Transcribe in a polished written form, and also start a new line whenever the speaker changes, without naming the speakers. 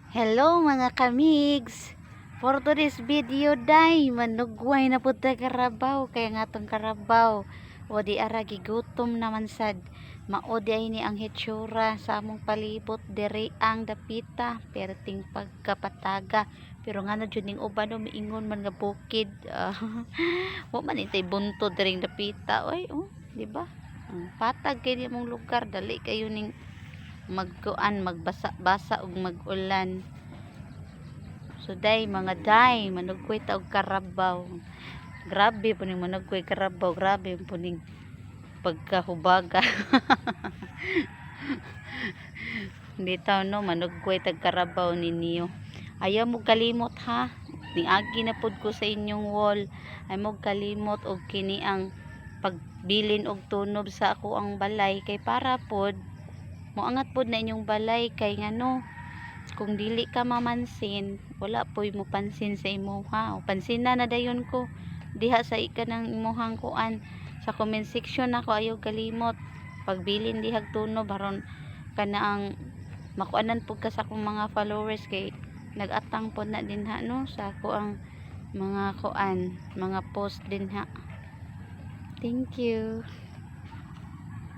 Hello mga kamigs. For today's video day, manugway na pud ta Karabaw kaya nga tong Karabaw. O di ara gigutom naman sad. Mao di ay ni ang hitsura sa among palibot diri ang dapita perting pagkapataga. Pero nga na jud ning uban miingon man nga bukid. Wa man itay buntod diri dapita. Oy, di ba? Patag kay di mong lugar dali kayo ning magkuan magbasa-basa ug magulan. So day mga day manugkoy ta og Karabaw. Grabe po ning manugkoy Karabaw, grabe po ning pagkahubaga. Bitaw no manugkoy tag Karabaw ninyo. Ayaw mo kalimot ha. Niagi na pod ko sa inyong wall. Ay mo kalimot og kini ang pagbilin og tunob sa ako ang balay kay para pod moangat pod na inyong balay kay ngano kung dili ka mamansin wala po'y mo pansin sa imuha o pansin na dayon ko diha sa ika ng imuhang kuan sa comment section ako ayaw kalimot pagbilin dihag tunob haron kana ang makuanan pud ka sa akong mga followers kay nagatang pod na din ha no sa ako ang mga kuan mga post din ha. Thank you.